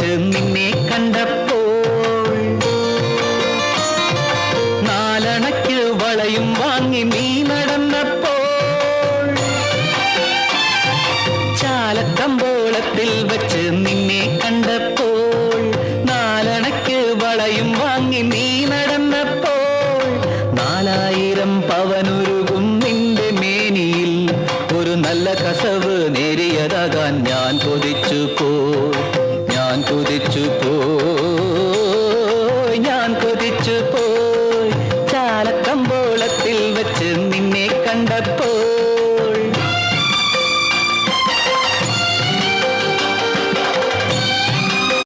വെച്ച് നിന്നെ കണ്ടപ്പോൾ നാലണയ്ക്ക് വളയും വാങ്ങി നീ നടന്നപ്പോൾ ചാലക്കമ്പോളത്തിൽ വെച്ച് നിന്നെ കണ്ടപ്പോൾ നാലണയ്ക്ക് വളയും വാങ്ങി നീ നടന്നപ്പോൾ 4000 പവനുരുകും നിന്റെ മേനിയിൽ ഒരു നല്ല കസവ് നേരിയതാകാൻ ഞാൻ കൊതിച്ചു പോ